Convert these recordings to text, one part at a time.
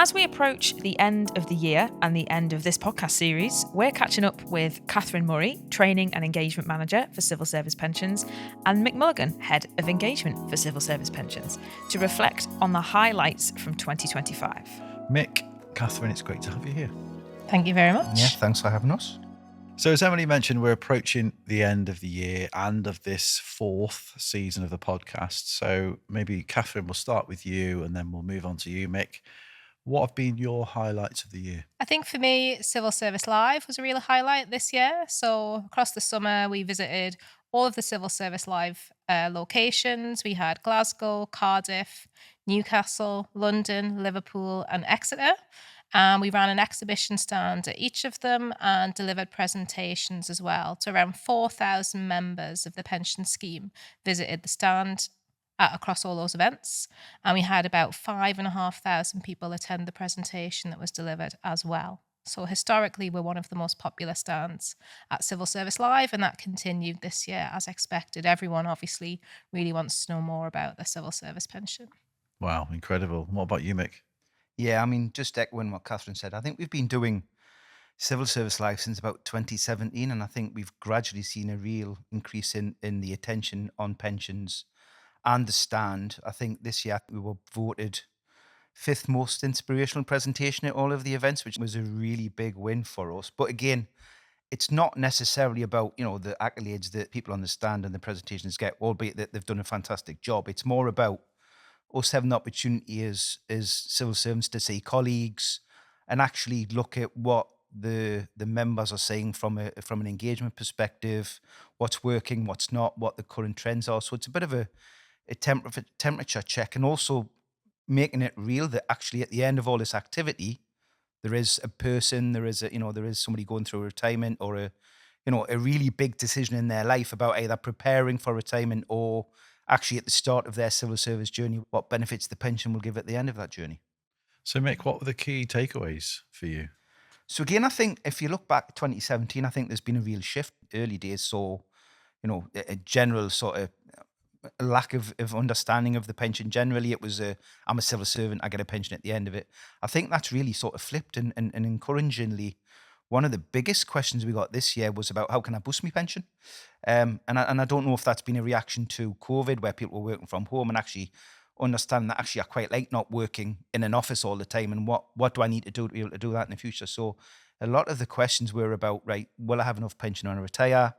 As we approach the end of the year and the end of this podcast series, we're catching up with Catherine Murray, Training and Engagement Manager for Civil Service Pensions, and Mick Mulligan, Head of Engagement for Civil Service Pensions, to reflect on the highlights from 2025. Mick, Catherine, it's great to have you here. Thank you very much. Yeah, thanks for having us. So as Emily mentioned, we're approaching the end of the year and of this fourth season of the podcast. So maybe Catherine, we'll start with you and then we'll move on to you, Mick. What have been your highlights of the year? I think for me, Civil Service Live was a real highlight this year. So across the summer, we visited all of the Civil Service Live locations. We had Glasgow, Cardiff, Newcastle, London, Liverpool and Exeter. And we ran an exhibition stand at each of them and delivered presentations as well to around 4,000 members of the pension scheme visited the stand across all those events. And we had about 5,500 people attend the presentation that was delivered as well. So historically, we're one of the most popular stands at Civil Service Live, and that continued this year as expected. Everyone obviously really wants to know more about the civil service pension. Wow, incredible. What about you, Mick? Yeah, I mean, just echoing what Catherine said, I think we've been doing Civil Service Live since about 2017, and I think we've gradually seen a real increase in the attention on pensions and the stand. I think this year we were voted 5th most inspirational presentation at all of the events, which was a really big win for us. But again, it's not necessarily about, the accolades that people on the stand and the presentations get, albeit that they've done a fantastic job. It's more about us having the opportunity as civil servants to see colleagues and actually look at what the members are saying from an engagement perspective, what's working, what's not, what the current trends are. So it's a bit of a temperature check, and also making it real that actually at the end of all this activity, there is a person, there is somebody going through a retirement or a really big decision in their life about either preparing for retirement or actually at the start of their civil service journey, what benefits the pension will give at the end of that journey. So Mick, what were the key takeaways for you? So again, I think if you look back at 2017, I think there's been a real shift. Early days saw, a general sort of lack of understanding of the pension. Generally, it was I'm a civil servant, I get a pension at the end of it. I think that's really sort of flipped, and encouragingly, one of the biggest questions we got this year was about how can I boost my pension? And I don't know if that's been a reaction to COVID, where people were working from home and actually understand that actually I quite like not working in an office all the time, and what do I need to do to be able to do that in the future? So a lot of the questions were about, right, will I have enough pension when I retire?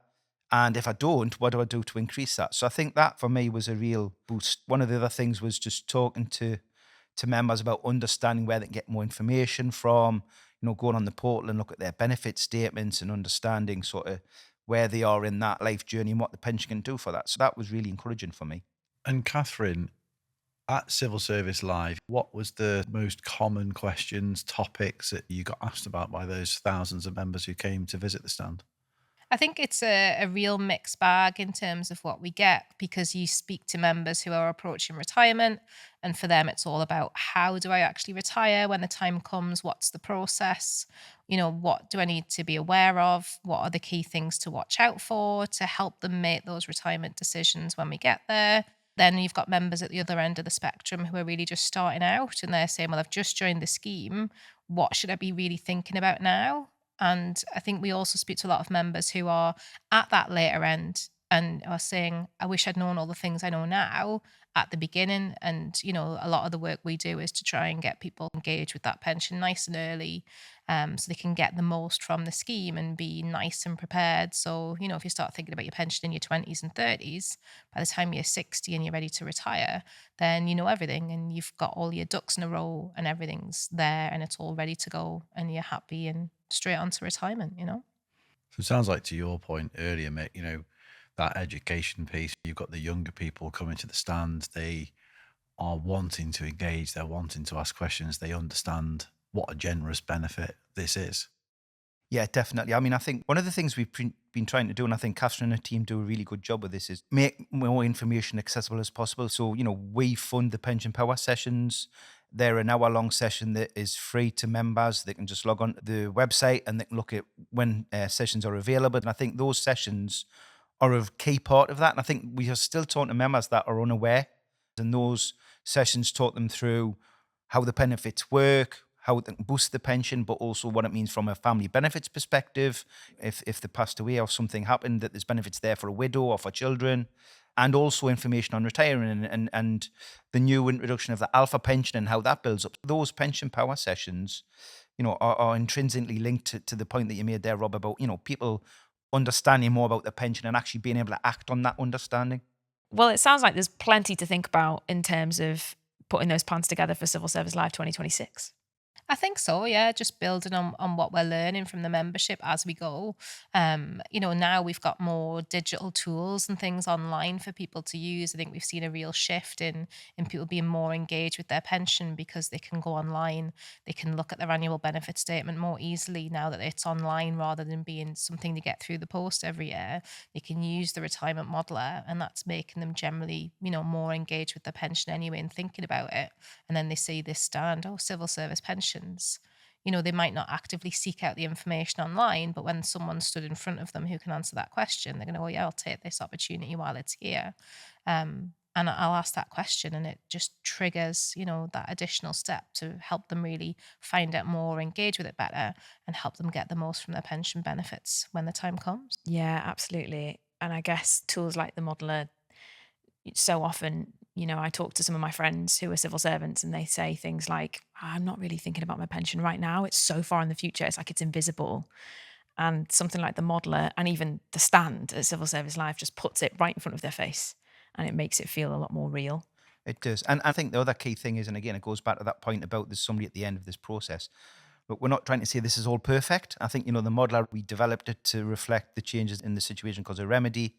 And if I don't, what do I do to increase that? So I think that for me was a real boost. One of the other things was just talking to members about understanding where they can get more information from, going on the portal and look at their benefit statements and understanding sort of where they are in that life journey and what the pension can do for that. So that was really encouraging for me. And Catherine, at Civil Service Live, what was the most common questions, topics that you got asked about by those thousands of members who came to visit the stand? I think it's a real mixed bag in terms of what we get, because you speak to members who are approaching retirement, and for them it's all about, how do I actually retire when the time comes? What's the process? What do I need to be aware of? What are the key things to watch out for to help them make those retirement decisions when we get there? Then you've got members at the other end of the spectrum who are really just starting out, and they're saying, well, I've just joined the scheme. What should I be really thinking about now? And I think we also speak to a lot of members who are at that later end and are saying, I wish I'd known all the things I know now at the beginning. And, a lot of the work we do is to try and get people engaged with that pension nice and early, so they can get the most from the scheme and be nice and prepared. So, if you start thinking about your pension in your 20s and 30s, by the time you're 60 and you're ready to retire, then you know everything and you've got all your ducks in a row and everything's there and it's all ready to go and you're happy and straight on to retirement, So it sounds like, to your point earlier, Mick, that education piece, you've got the younger people coming to the stand, they are wanting to engage, they're wanting to ask questions, they understand what a generous benefit this is. Yeah, definitely. I mean, I think one of the things we've been trying to do, and I think Catherine and her team do a really good job with this, is make more information accessible as possible. So, we fund the Pension Power sessions. They're an hour-long session that is free to members. They can just log on to the website and they can look at when sessions are available. And I think those sessions are a key part of that. And I think we are still talking to members that are unaware. And those sessions taught them through how the benefits work, how it can boost the pension, but also what it means from a family benefits perspective. If they passed away or something happened, that there's benefits there for a widow or for children, and also information on retiring and the new introduction of the alpha pension and how that builds up. Those pension power sessions, are intrinsically linked to the point that you made there, Rob, about, people understanding more about the pension and actually being able to act on that understanding. Well, it sounds like there's plenty to think about in terms of putting those plans together for Civil Service Live 2026. I think so, yeah. Just building on what we're learning from the membership as we go. Now we've got more digital tools and things online for people to use. I think we've seen a real shift in people being more engaged with their pension because they can go online. They can look at their annual benefit statement more easily now that it's online rather than being something to get through the post every year. They can use the retirement modeler, and that's making them generally, more engaged with their pension anyway and thinking about it. And then they see this stand, civil service pensions. They might not actively seek out the information online, but when someone stood in front of them who can answer that question, they're going to, I'll take this opportunity while it's here. And I'll ask that question, and it just triggers, that additional step to help them really find out more, engage with it better, and help them get the most from their pension benefits when the time comes. Yeah, absolutely. And I guess tools like the modeler, so often, I talk to some of my friends who are civil servants and they say things like, I'm not really thinking about my pension right now. It's so far in the future. It's like it's invisible. And something like the modeler and even the stand at Civil Service Live just puts it right in front of their face, and it makes it feel a lot more real. It does. And I think the other key thing is, and again, it goes back to that point about there's somebody at the end of this process. But we're not trying to say this is all perfect. I think, the modeler, we developed it to reflect the changes in the situation because of remedy.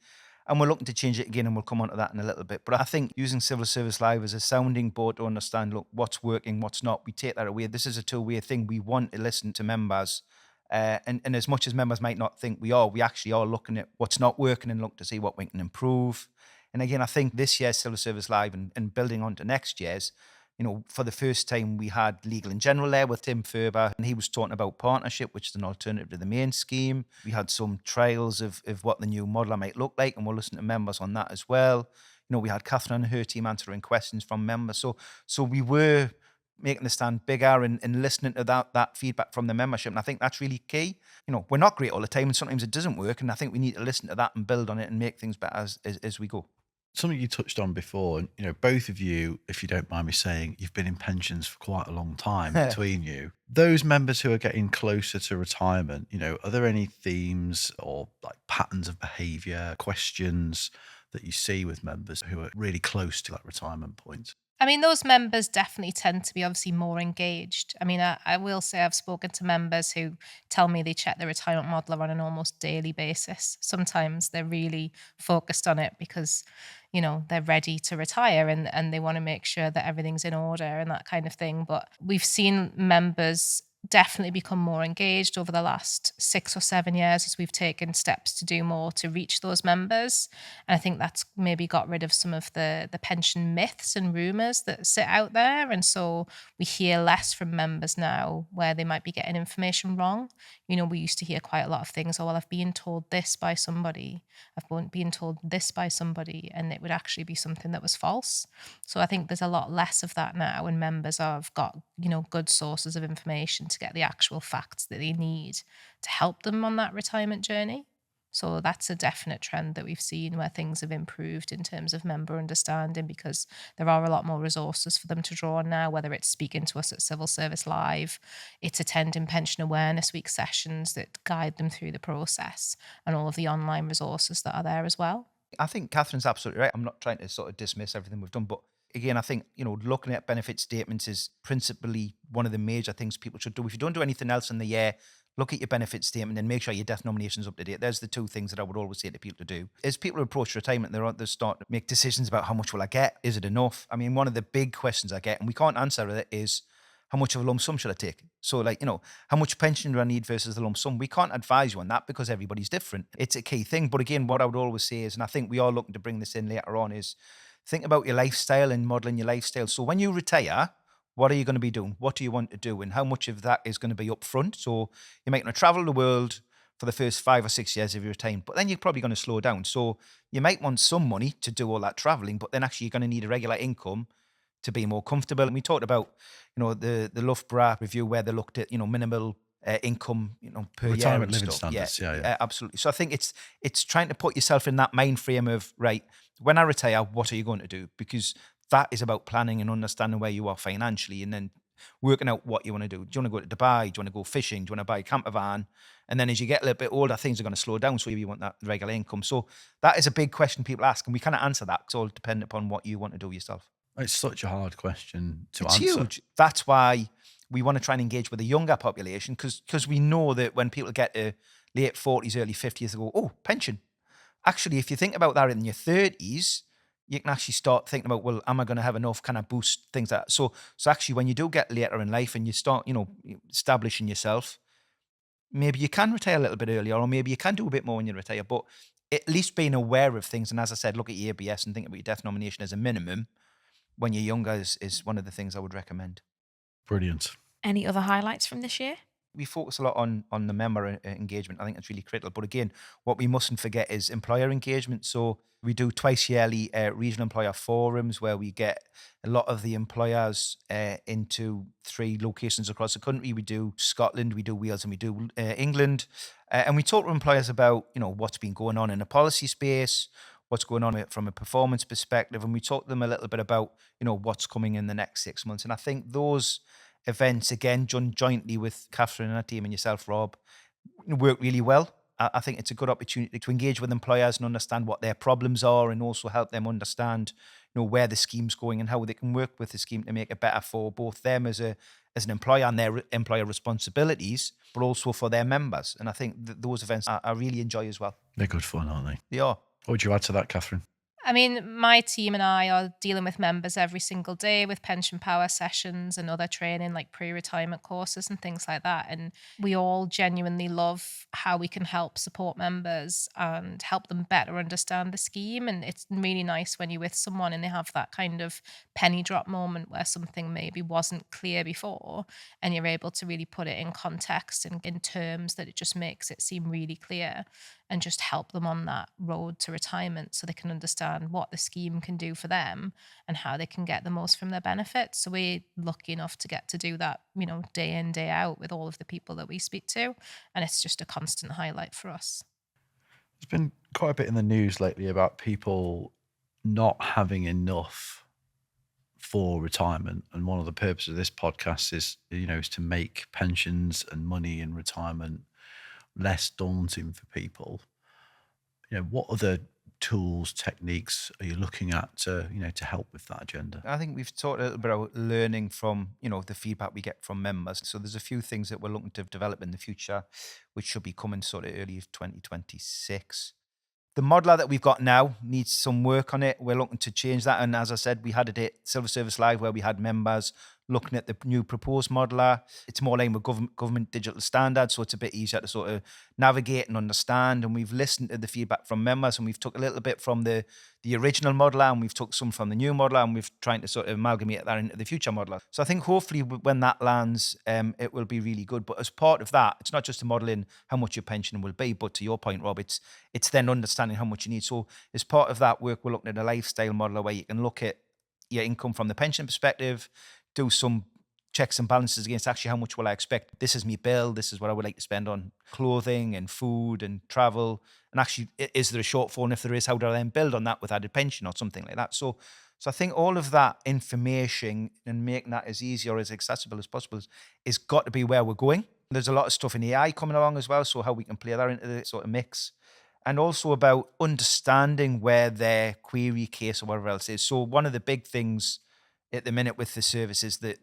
And we're looking to change it again, and we'll come on to that in a little bit. But I think using Civil Service Live as a sounding board to understand, look, what's working, what's not, we take that away. This is a two-way thing. We want to listen to members. And as much as members might not think we actually are looking at what's not working and look to see what we can improve. And again, I think this year's Civil Service Live and building on to next year's, for the first time, we had Legal and General there with Tim Ferber, and he was talking about partnership, which is an alternative to the main scheme. We had some trials of what the new modeler might look like, and we'll listen to members on that as well. We had Catherine and her team answering questions from members. So we were making the stand bigger and listening to that feedback from the membership. And I think that's really key. We're not great all the time, and sometimes it doesn't work. And I think we need to listen to that and build on it and make things better as we go. Something you touched on before, and both of you, if you don't mind me saying, you've been in pensions for quite a long time between you. Those members who are getting closer to retirement, are there any themes or like patterns of behaviour, questions that you see with members who are really close to that retirement point? I mean, those members definitely tend to be obviously more engaged. I mean, I will say I've spoken to members who tell me they check the retirement modeler on an almost daily basis. Sometimes they're really focused on it because, they're ready to retire and they want to make sure that everything's in order and that kind of thing. But we've seen members definitely become more engaged over the last 6 or 7 years as we've taken steps to do more to reach those members. And I think that's maybe got rid of some of the pension myths and rumours that sit out there. And so we hear less from members now where they might be getting information wrong. We used to hear quite a lot of things. Oh, well, I've been told this by somebody. I've been told this by somebody, and it would actually be something that was false. So I think there's a lot less of that now, and members have got, good sources of information to get the actual facts that they need to help them on that retirement journey. So that's a definite trend that we've seen where things have improved in terms of member understanding because there are a lot more resources for them to draw on now, whether it's speaking to us at Civil Service Live, it's attending Pension Awareness Week sessions that guide them through the process, and all of the online resources that are there as well. I think Catherine's absolutely right. I'm not trying to sort of dismiss everything we've done, but again, I think, looking at benefit statements is principally one of the major things people should do. If you don't do anything else in the year, look at your benefit statement and make sure your death nomination's up to date. There's the two things that I would always say to people to do. As people approach retirement, they start to make decisions about how much will I get? Is it enough? I mean, one of the big questions I get, and we can't answer it, is how much of a lump sum should I take? So how much pension do I need versus the lump sum? We can't advise you on that because everybody's different. It's a key thing. But again, what I would always say is, and I think we are looking to bring this in later on, is think about your lifestyle and modelling your lifestyle. So when you retire, what are you going to be doing? What do you want to do? And how much of that is going to be upfront? So you're making to travel the world for the first 5 or 6 years of your time, but then you're probably going to slow down. So you might want some money to do all that traveling, but then actually you're going to need a regular income to be more comfortable. And we talked about, the Loughborough review where they looked at, minimal income, per year. Retirement and living stuff. standards. Yeah. Absolutely. So I think it's trying to put yourself in that mind frame of, right, when I retire, what are you going to do? Because that is about planning and understanding where you are financially, and then working out what you want to do. Do you want to go to Dubai? Do you want to go fishing? Do you want to buy a camper van? And then as you get a little bit older, things are going to slow down. So you want that regular income. So that is a big question people ask. And we kind of answer that. It's all dependent upon what you want to do yourself. It's such a hard question to It's answer. huge. That's why we want to try and engage with the younger population, because we know that when people get to late 40s, early 50s, they go, oh, pension. Actually, if you think about that in your 30s, you can actually start thinking about, well, am I going to have enough kind of boost things like that? So actually, when you do get later in life and you start, establishing yourself, maybe you can retire a little bit earlier, or maybe you can do a bit more when you retire. But at least being aware of things, and as I said, look at your ABS and think about your death nomination as a minimum when you're younger is one of the things I would recommend. Brilliant. Any other highlights from this year? We focus a lot on the member engagement. I think that's really critical. But again, what we mustn't forget is employer engagement. So we do twice yearly regional employer forums where we get a lot of the employers into 3 locations across the country. We do Scotland, we do Wales, and we do England. And we talk to employers about, what's been going on in the policy space, what's going on from a performance perspective. And we talk to them a little bit about, what's coming in the next 6 months. And I think those events, again, done jointly with Catherine and her team and yourself, Rob, work really well. I think it's a good opportunity to engage with employers and understand what their problems are, and also help them understand, where the scheme's going and how they can work with the scheme to make it better for both them as an employer and their employer responsibilities, but also for their members. And I think those events I really enjoy as well. They're good fun, aren't they? They are. What would you add to that, Catherine? I mean, my team and I are dealing with members every single day with pension power sessions and other training like pre-retirement courses and things like that. And we all genuinely love how we can help support members and help them better understand the scheme. And it's really nice when you're with someone and they have that kind of penny drop moment where something maybe wasn't clear before, and you're able to really put it in context and in terms that it just makes it seem really clear, and just help them on that road to retirement so they can understand what the scheme can do for them and how they can get the most from their benefits. So we're lucky enough to get to do that, day in, day out with all of the people that we speak to. And it's just a constant highlight for us. There's been quite a bit in the news lately about people not having enough for retirement. And one of the purposes of this podcast is to make pensions and money in retirement less daunting for people. What other tools, techniques are you looking at to help with that agenda? I think we've talked a little bit about learning from, the feedback we get from members. So there's a few things that we're looking to develop in the future, which should be coming sort of early 2026. The modeler that we've got now needs some work on it. We're looking to change that. And as I said, we had it at Civil Service Live where we had members looking at the new proposed modeler. It's more aligned with government digital standards, so it's a bit easier to sort of navigate and understand. And we've listened to the feedback from members, and we've took a little bit from the original modeler, and we've took some from the new modeler, and we've trying to sort of amalgamate that into the future modeler. So I think hopefully when that lands, it will be really good. But as part of that, it's not just to model in how much your pension will be, but to your point, Rob, it's then understanding how much you need. So as part of that work, we're looking at a lifestyle modeler where you can look at your income from the pension perspective, do some checks and balances against actually how much will I expect. This is me bill. This is what I would like to spend on clothing and food and travel. And actually, is there a shortfall? And if there is, how do I then build on that with added pension or something like that? So I think all of that information and making that as easy or as accessible as possible is got to be where we're going. There's a lot of stuff in AI coming along as well. So how we can play that into the sort of mix. And also about understanding where their query case or whatever else is. So one of the big things at the minute with the service is that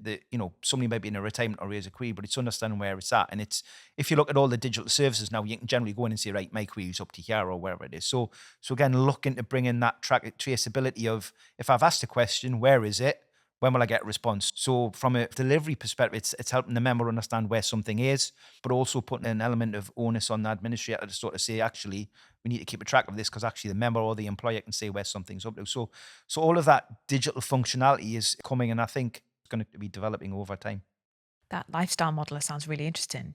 somebody might be in a retirement or raise a query, but it's understanding where it's at. And it's, if you look at all the digital services now, you can generally go in and say, right, my query's up to here or wherever it is. So again, looking to bring in that traceability of, if I've asked a question, where is it? When will I get a response? So from a delivery perspective, it's helping the member understand where something is, but also putting an element of onus on the administrator to sort of say, actually, we need to keep a track of this because actually the member or the employer can say where something's up to. So all of that digital functionality is coming, and I think it's going to be developing over time. That lifestyle modeler sounds really interesting.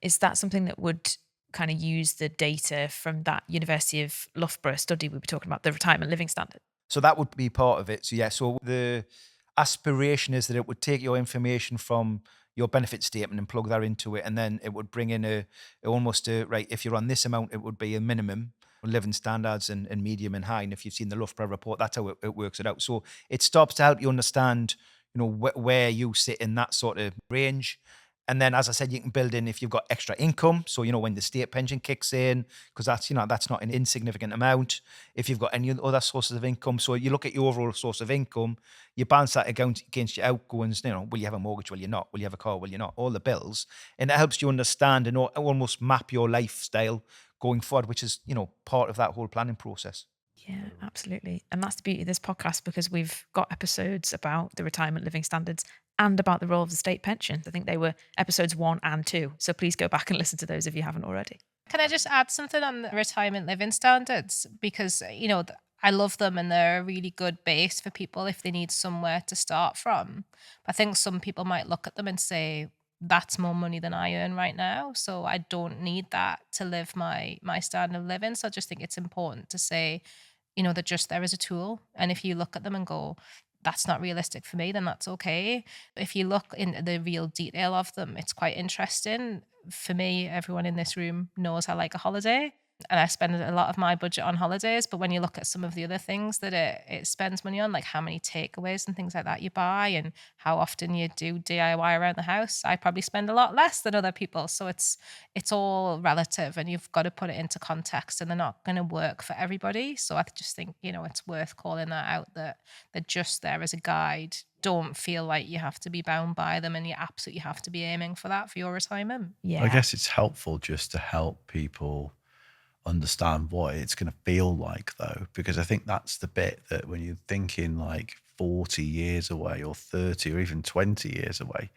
Is that something that would kind of use the data from that University of Loughborough study we were talking about, the retirement living standard? So that would be part of it. So yeah, so aspiration is that it would take your information from your benefit statement and plug that into it, and then it would bring in right, if you're on this amount, it would be a minimum living standards and medium and high. And if you've seen the Loughborough report, that's how it works it out. So it stops to help you understand, where you sit in that sort of range. And then, as I said, you can build in if you've got extra income. So, when the state pension kicks in, because that's not an insignificant amount. If you've got any other sources of income. So you look at your overall source of income, you balance that against your outgoings. Will you have a mortgage? Will you not? Will you have a car? Will you not? All the bills. And it helps you understand and almost map your lifestyle going forward, which is, part of that whole planning process. Yeah, absolutely. And that's the beauty of this podcast, because we've got episodes about the retirement living standards and about the role of the state pension. I think they were episodes 1 and 2. So please go back and listen to those if you haven't already. Can I just add something on the retirement living standards? Because, I love them and they're a really good base for people if they need somewhere to start from. But I think some people might look at them and say, that's more money than I earn right now, so I don't need that to live my standard of living. So I just think it's important to say, they're just there as a tool. And if you look at them and go, that's not realistic for me, then that's okay. If you look into the real detail of them, it's quite interesting. For me, everyone in this room knows I like a holiday. And I spend a lot of my budget on holidays. But when you look at some of the other things that it spends money on, like how many takeaways and things like that you buy and how often you do DIY around the house, I probably spend a lot less than other people. So it's all relative and you've got to put it into context, and they're not going to work for everybody. So I just think, it's worth calling that out, that they're just there as a guide. Don't feel like you have to be bound by them, and you absolutely have to be aiming for that for your retirement. Yeah. I guess it's helpful just to help people understand what it's going to feel like, though, because I think that's the bit that when you're thinking like 40 years away or 30 or even 20 years away,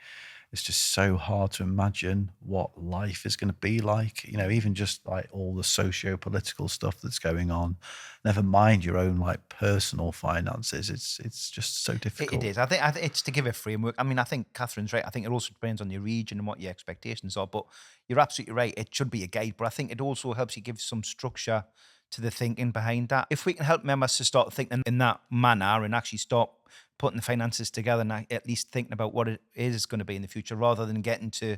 it's just so hard to imagine what life is going to be like, even just like all the socio-political stuff that's going on, never mind your own like personal finances. It's just so difficult. It is. I think it's to give a framework. I mean, I think Catherine's right. I think it also depends on your region and what your expectations are, but you're absolutely right. It should be a guide, but I think it also helps you give some structure to the thinking behind that. If we can help members to start thinking in that manner and actually start putting the finances together and at least thinking about what it is going to be in the future, rather than getting to,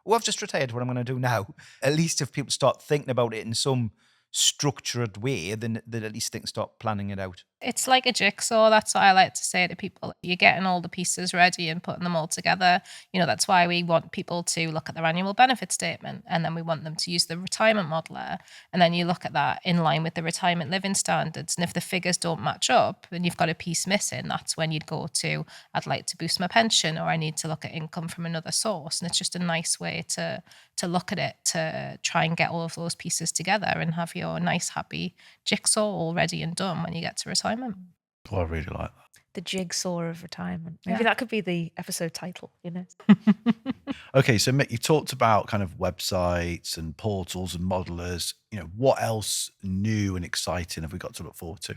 I've just retired, what I'm going to do now. At least if people start thinking about it in some structured way, then at least they can start planning it out. It's like a jigsaw. That's what I like to say to people. You're getting all the pieces ready and putting them all together. That's why we want people to look at their annual benefit statement, and then we want them to use the retirement modeler. And then you look at that in line with the retirement living standards. And if the figures don't match up and you've got a piece missing, that's when you'd go to, I'd like to boost my pension, or I need to look at income from another source. And it's just a nice way to look at it, to try and get all of those pieces together and have your nice, happy jigsaw all ready and done when you get to retirement. Well, I really like that. The jigsaw of retirement. Maybe that could be the episode title, Okay, so Mick, you talked about kind of websites and portals and modelers. What else new and exciting have we got to look forward to?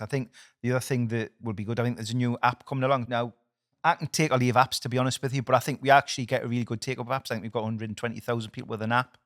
I think the other thing that would be good, I think there's a new app coming along. Now, I can take or leave apps, to be honest with you, but I think we actually get a really good take of apps. I think we've got 120,000 people with an app.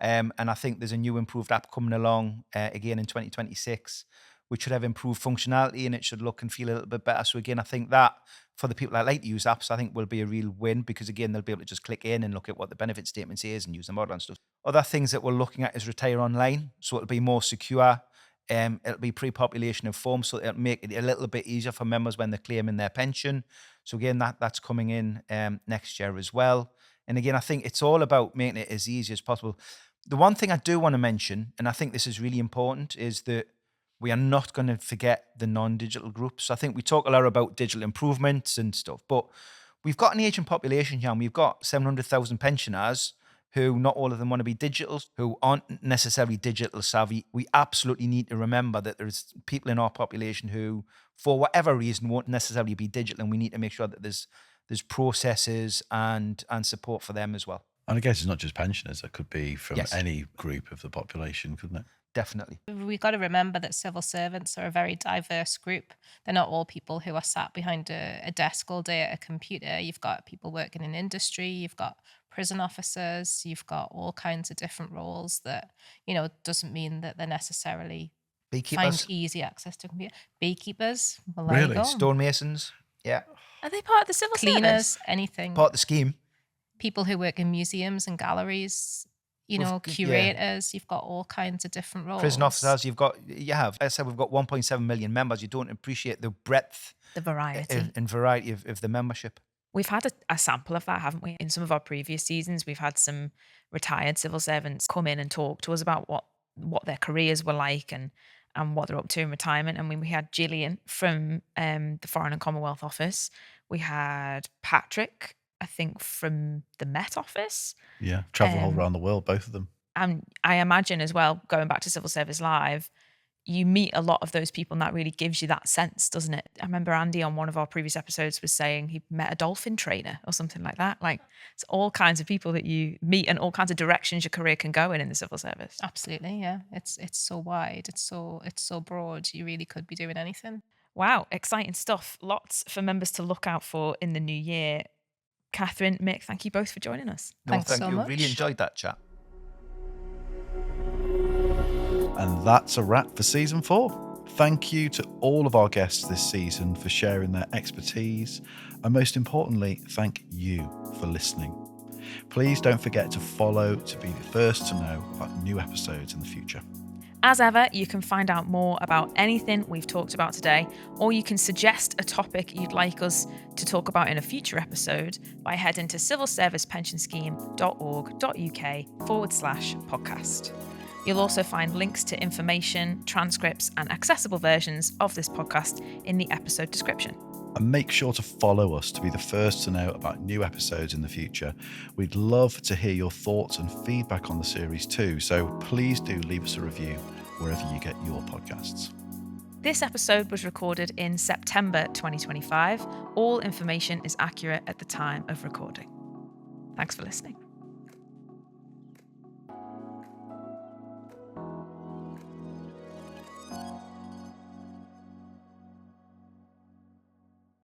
And I think there's a new improved app coming along again in 2026, which should have improved functionality and it should look and feel a little bit better. So again, I think that for the people that like to use apps, I think will be a real win, because again, they'll be able to just click in and look at what the benefit statement is and use the model and stuff. Other things that we're looking at is Retire Online. So it'll be more secure. It'll be pre-population of forms, so it'll make it a little bit easier for members when they're claiming their pension. So again, that's coming in next year as well. And again, I think it's all about making it as easy as possible. The one thing I do want to mention, and I think this is really important, is that we are not going to forget the non-digital groups. I think we talk a lot about digital improvements and stuff, but we've got an aging population here, and we've got 700,000 pensioners who not all of them want to be digital, who aren't necessarily digital savvy. We absolutely need to remember that there's people in our population who, for whatever reason, won't necessarily be digital, and we need to make sure that there's processes and support for them as well. And I guess it's not just pensioners. It could be from any group of the population, couldn't it? Definitely. We've got to remember that civil servants are a very diverse group. They're not all people who are sat behind a desk all day at a computer. You've got people working in industry, you've got prison officers, you've got all kinds of different roles that, doesn't mean that they're necessarily beekeepers, find easy access to computer. Beekeepers, well, really? there you go. Stonemasons, yeah. Are they part of the civil Cleaners, service? anything. Part of the scheme. People who work in museums and galleries, you We've know, g- yeah. curators. You've got all kinds of different roles. Prison officers, as I said, we've got 1.7 million members. You don't appreciate the breadth The variety. and variety of the membership. We've had a sample of that, haven't we? In some of our previous seasons, we've had some retired civil servants come in and talk to us about what their careers were like and what they're up to in retirement. I mean, we had Gillian from the Foreign and Commonwealth Office. We had Patrick, I think, from the Met Office. Yeah, travel all Um, around the world, both of them. And I imagine as well, going back to Civil Service Live, you meet a lot of those people and that really gives you that sense, doesn't it? I remember Andy on one of our previous episodes was saying he met a dolphin trainer or something like that. Like, it's all kinds of people that you meet and all kinds of directions your career can go in the civil service. Absolutely, yeah. It's so wide. It's so broad. You really could be doing anything. Wow, exciting stuff. Lots for members to look out for in the new year. Catherine, Mick, thank you both for joining us. Thanks thank so you. much. Really enjoyed that chat. And that's a wrap for season 4. Thank you to all of our guests this season for sharing their expertise. And most importantly, thank you for listening. Please don't forget to follow to be the first to know about new episodes in the future. As ever, you can find out more about anything we've talked about today, or you can suggest a topic you'd like us to talk about in a future episode by heading to civilservicepensionscheme.org.uk/podcast. You'll also find links to information, transcripts, and accessible versions of this podcast in the episode description. And make sure to follow us to be the first to know about new episodes in the future. We'd love to hear your thoughts and feedback on the series too, so please do leave us a review wherever you get your podcasts. This episode was recorded in September 2025. All information is accurate at the time of recording. Thanks for listening.